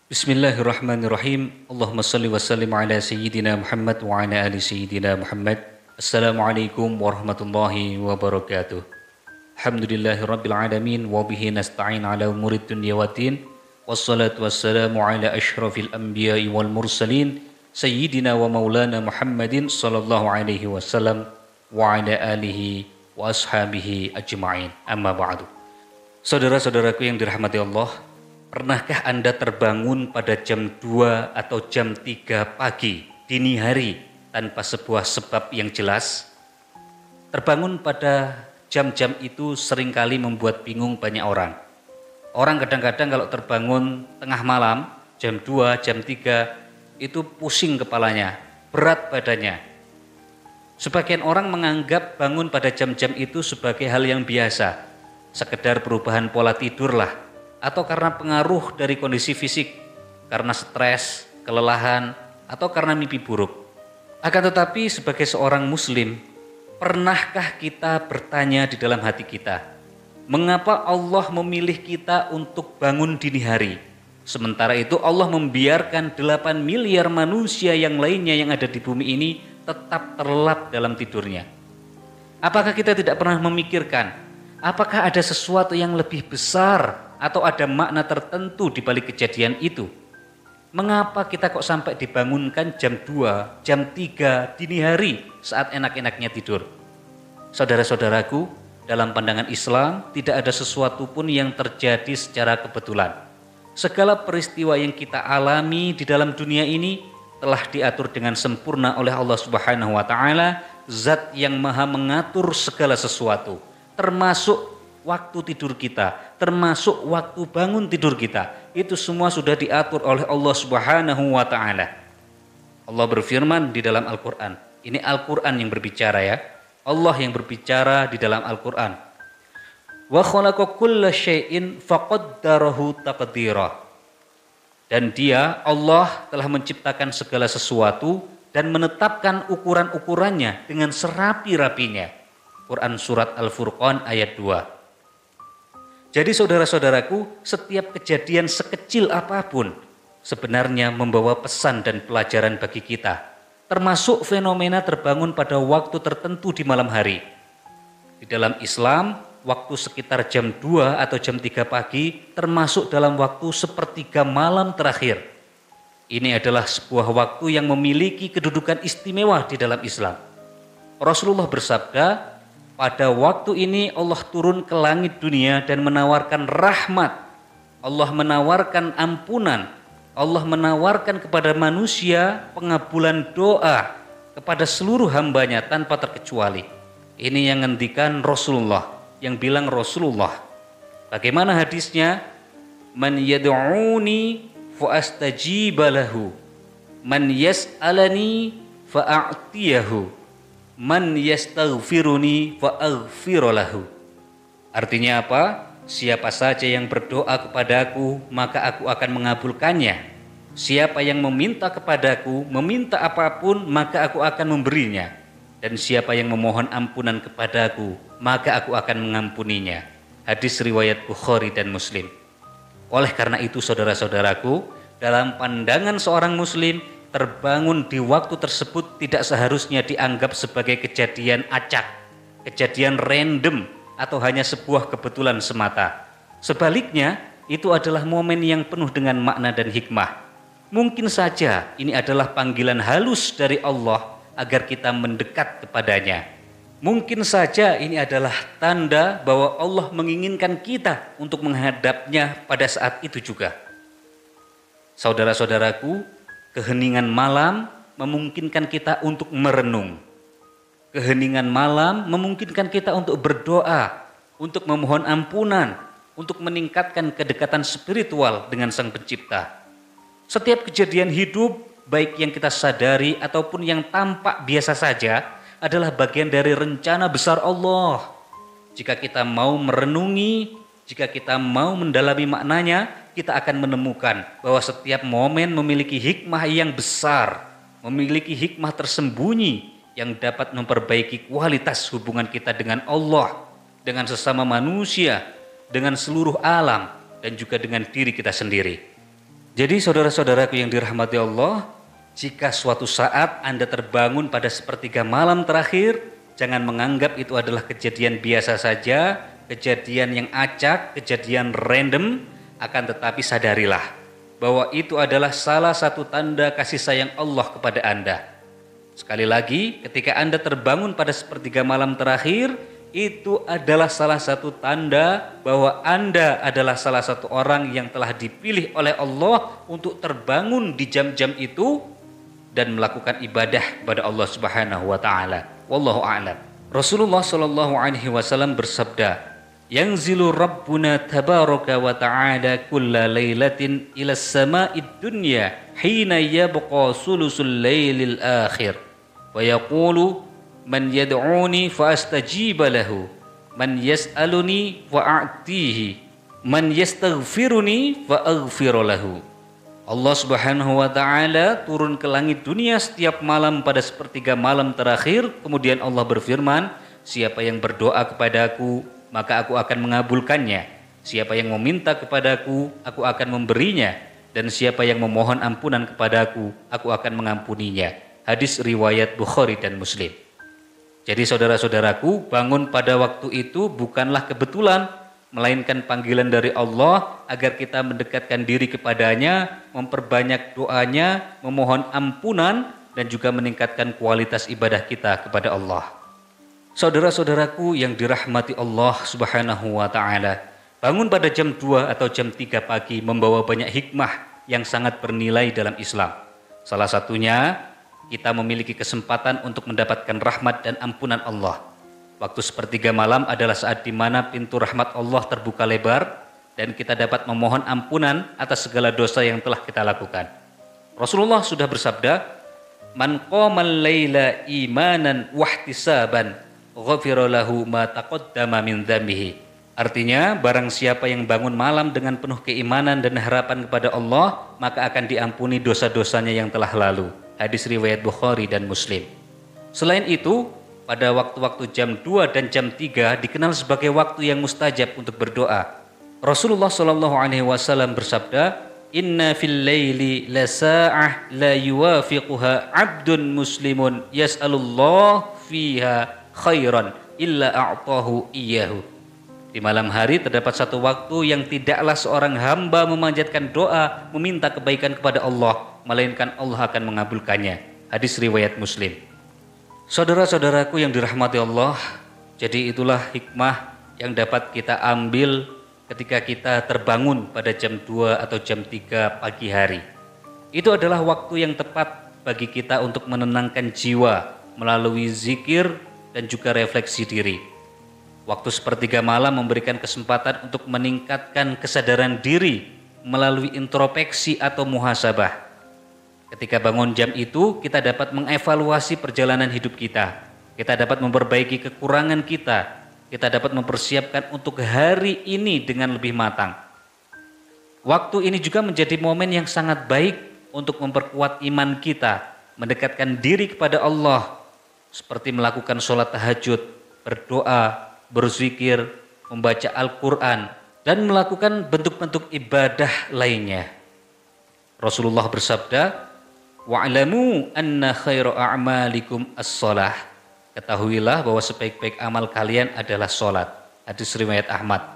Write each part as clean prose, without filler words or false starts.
Bismillahirrahmanirrahim. Allahumma salli wa sallim ala sayyidina Muhammad wa ala ali sayyidina Muhammad. Assalamualaikum warahmatullahi wabarakatuh. Alhamdulillahi rabbil alamin wa bihi nasta'in ala umurid dunya waddin. Wassalatu wassalamu ala asyrafil anbiya'i wal mursalin sayyidina wa maulana Muhammadin sallallahu alaihi wasallam wa ala alihi wa ashabihi ajma'in. Amma ba'du. Saudara-saudaraku yang dirahmati Allah, pernahkah Anda terbangun pada jam 2 atau jam 3 pagi, dini hari, tanpa sebuah sebab yang jelas? Terbangun pada jam-jam itu seringkali membuat bingung banyak orang. Orang kadang-kadang kalau terbangun tengah malam, jam 2, jam 3, itu pusing kepalanya, berat badannya. Sebagian orang menganggap bangun pada jam-jam itu sebagai hal yang biasa, sekedar perubahan pola tidur lah, atau karena pengaruh dari kondisi fisik, karena stres, kelelahan, atau karena mimpi buruk. Akan tetapi sebagai seorang muslim, pernahkah kita bertanya di dalam hati kita, mengapa Allah memilih kita untuk bangun dini hari? Sementara itu Allah membiarkan 8 miliar manusia yang lainnya yang ada di bumi ini tetap terlelap dalam tidurnya. Apakah kita tidak pernah memikirkan, apakah ada sesuatu yang lebih besar atau ada makna tertentu di balik kejadian itu? Mengapa kita kok sampai dibangunkan jam 2, jam 3 dini hari saat enak-enaknya tidur? Saudara-saudaraku, dalam pandangan Islam tidak ada sesuatu pun yang terjadi secara kebetulan. Segala peristiwa yang kita alami di dalam dunia ini telah diatur dengan sempurna oleh Allah Subhanahu wa taala, Zat yang Maha mengatur segala sesuatu, termasuk waktu tidur kita, termasuk waktu bangun tidur kita. Itu semua sudah diatur oleh Allah Subhanahu wa taala. Allah berfirman di dalam Al-Qur'an. Ini Al-Qur'an yang berbicara ya. Allah yang berbicara di dalam Al-Qur'an. Wa khalaqa kulla syai'in faqaddarahu taqdira. Dan Dia, Allah, telah menciptakan segala sesuatu dan menetapkan ukuran-ukurannya dengan serapi-rapinya. Quran surat Al-Furqan ayat 2. Jadi saudara-saudaraku, setiap kejadian sekecil apapun sebenarnya membawa pesan dan pelajaran bagi kita. Termasuk fenomena terbangun pada waktu tertentu di malam hari. Di dalam Islam, waktu sekitar jam 2 atau jam 3 pagi termasuk dalam waktu sepertiga malam terakhir. Ini adalah sebuah waktu yang memiliki kedudukan istimewa di dalam Islam. Rasulullah bersabda, pada waktu ini Allah turun ke langit dunia dan menawarkan rahmat. Allah menawarkan ampunan. Allah menawarkan kepada manusia pengabulan doa kepada seluruh hambanya tanpa terkecuali. Ini yang ngendikan Rasulullah, yang bilang Rasulullah. Bagaimana hadisnya? Man yad'uni fa'astajiba lahu. Man yas'alani fa'a'tiyahu. Man yastaghfiruni fa aghfir lahu. Artinya apa? Siapa saja yang berdoa kepadaku, maka aku akan mengabulkannya. Siapa yang meminta kepadaku, meminta apapun, maka aku akan memberinya. Dan siapa yang memohon ampunan kepadaku, maka aku akan mengampuninya. Hadis riwayat Bukhari dan Muslim. Oleh karena itu saudara-saudaraku, dalam pandangan seorang muslim, terbangun di waktu tersebut tidak seharusnya dianggap sebagai kejadian acak, kejadian random, atau hanya sebuah kebetulan semata. Sebaliknya, itu adalah momen yang penuh dengan makna dan hikmah. Mungkin saja ini adalah panggilan halus dari Allah agar kita mendekat kepadanya. Mungkin saja ini adalah tanda bahwa Allah menginginkan kita untuk menghadapnya pada saat itu juga. Saudara-saudaraku, keheningan malam memungkinkan kita untuk merenung. Keheningan malam memungkinkan kita untuk berdoa, untuk memohon ampunan, untuk meningkatkan kedekatan spiritual dengan Sang Pencipta. Setiap kejadian hidup, baik yang kita sadari ataupun yang tampak biasa saja, adalah bagian dari rencana besar Allah. Jika kita mau merenungi, jika kita mau mendalami maknanya, kita akan menemukan bahwa setiap momen memiliki hikmah yang besar, memiliki hikmah tersembunyi yang dapat memperbaiki kualitas hubungan kita dengan Allah, dengan sesama manusia, dengan seluruh alam, dan juga dengan diri kita sendiri. Jadi saudara-saudaraku yang dirahmati Allah, jika suatu saat Anda terbangun pada sepertiga malam terakhir, jangan menganggap itu adalah kejadian biasa saja, kejadian yang acak, kejadian random, akan tetapi sadarilah bahwa itu adalah salah satu tanda kasih sayang Allah kepada Anda. Sekali lagi, ketika Anda terbangun pada sepertiga malam terakhir, itu adalah salah satu tanda bahwa Anda adalah salah satu orang yang telah dipilih oleh Allah untuk terbangun di jam-jam itu dan melakukan ibadah kepada Allah Subhanahu wa taala. Wallahu a'lam. Rasulullah sallallahu alaihi wasallam bersabda, "Yanzilu Rabbuna tabaraka wa ta'ala kulla lailatin ila as-sama'id dunya hina yabqa sulusul lailil akhir wa yaqulu man yad'uni fa astajiba lahu, man yas'aluni fa a'tihi, man yastaghfiruni fa aghfir lahu." Allah Subhanahu wa taala turun ke langit dunia setiap malam pada sepertiga malam terakhir, kemudian Allah berfirman, "Siapa yang berdoa kepadaku, maka aku akan mengabulkannya. Siapa yang meminta kepadaku, aku akan memberinya. Dan siapa yang memohon ampunan kepadaku, aku akan mengampuninya." Hadis riwayat Bukhari dan Muslim. Jadi saudara-saudaraku, bangun pada waktu itu bukanlah kebetulan, melainkan panggilan dari Allah agar kita mendekatkan diri kepadanya, memperbanyak doanya, memohon ampunan, dan juga meningkatkan kualitas ibadah kita kepada Allah. Saudara-saudaraku yang dirahmati Allah Subhanahu wa taala, bangun pada jam 2 atau jam 3 pagi membawa banyak hikmah yang sangat bernilai dalam Islam. Salah satunya, kita memiliki kesempatan untuk mendapatkan rahmat dan ampunan Allah. Waktu sepertiga malam adalah saat di mana pintu rahmat Allah terbuka lebar dan kita dapat memohon ampunan atas segala dosa yang telah kita lakukan. Rasulullah sudah bersabda, "Man qamal laila imanan wahtisaban, ghafira lahu ma taqaddama min dzambihi." Artinya, barang siapa yang bangun malam dengan penuh keimanan dan harapan kepada Allah, maka akan diampuni dosa-dosanya yang telah lalu. Hadis riwayat Bukhari dan Muslim. Selain itu, pada waktu-waktu jam 2 dan jam 3 dikenal sebagai waktu yang mustajab untuk berdoa. Rasulullah Shallallahu alaihi wasallam bersabda, "Inna fil laili la sa'ah la yuwafiquha 'abdun muslimun yas'alullah fiha khairan illa a'tahu iyyahu." Di malam hari terdapat satu waktu yang tidaklah seorang hamba memanjatkan doa meminta kebaikan kepada Allah, melainkan Allah akan mengabulkannya. Hadis riwayat Muslim. Saudara-saudaraku yang dirahmati Allah, jadi itulah hikmah yang dapat kita ambil ketika kita terbangun pada jam 2 atau jam 3 pagi hari. Itu adalah waktu yang tepat bagi kita untuk menenangkan jiwa melalui zikir dan juga refleksi diri. Waktu sepertiga malam memberikan kesempatan untuk meningkatkan kesadaran diri melalui introspeksi atau muhasabah. Ketika bangun jam itu, kita dapat mengevaluasi perjalanan hidup kita. Kita dapat memperbaiki kekurangan kita. Kita dapat mempersiapkan untuk hari ini dengan lebih matang. Waktu ini juga menjadi momen yang sangat baik untuk memperkuat iman kita, mendekatkan diri kepada Allah, seperti melakukan sholat tahajud, berdoa, berzikir, membaca Al-Quran, dan melakukan bentuk-bentuk ibadah lainnya. Rasulullah bersabda, "Wa'lamu anna khairu a'malikum as-shalah." Ketahuilah bahwa sebaik-baik amal kalian adalah sholat. Hadis riwayat Ahmad.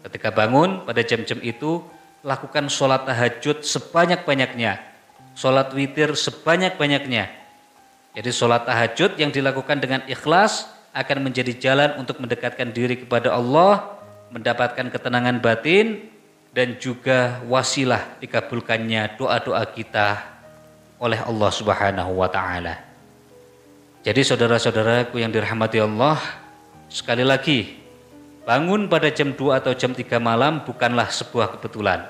Ketika bangun pada jam-jam itu, lakukan sholat tahajud sebanyak-banyaknya, sholat witir sebanyak-banyaknya. Jadi sholat tahajud yang dilakukan dengan ikhlas akan menjadi jalan untuk mendekatkan diri kepada Allah, mendapatkan ketenangan batin, dan juga wasilah dikabulkannya doa-doa kita oleh Allah Subhanahu wa taala. Jadi saudara-saudaraku yang dirahmati Allah, sekali lagi, bangun pada jam 2 atau jam 3 malam bukanlah sebuah kebetulan.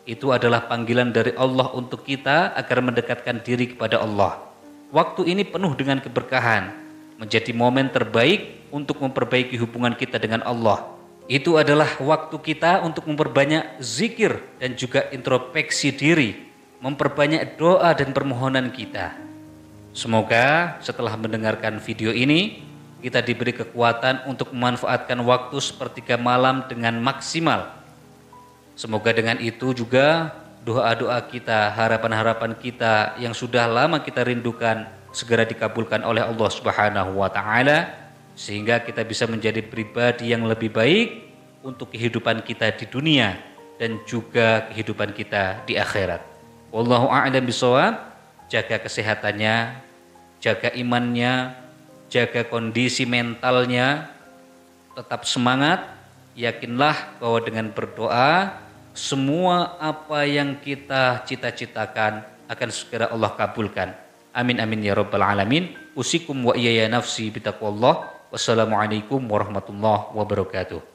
Itu adalah panggilan dari Allah untuk kita agar mendekatkan diri kepada Allah. Waktu ini penuh dengan keberkahan, menjadi momen terbaik untuk memperbaiki hubungan kita dengan Allah. Itu adalah waktu kita untuk memperbanyak zikir dan juga introspeksi diri, memperbanyak doa dan permohonan kita. Semoga setelah mendengarkan video ini, kita diberi kekuatan untuk memanfaatkan waktu sepertiga malam dengan maksimal. Semoga dengan itu juga doa-doa kita, harapan-harapan kita yang sudah lama kita rindukan segera dikabulkan oleh Allah Subhanahu wa taala, sehingga kita bisa menjadi pribadi yang lebih baik untuk kehidupan kita di dunia dan juga kehidupan kita di akhirat. Wallahu a'lam bishawab. Jaga kesehatannya, jaga imannya, jaga kondisi mentalnya, tetap semangat. Yakinlah bahwa dengan berdoa semua apa yang kita cita-citakan akan segera Allah kabulkan. Amin amin ya rabbal alamin. Usikum wa iyaya nafsi bitaqwallah. Wassalamualaikum warahmatullahi wabarakatuh.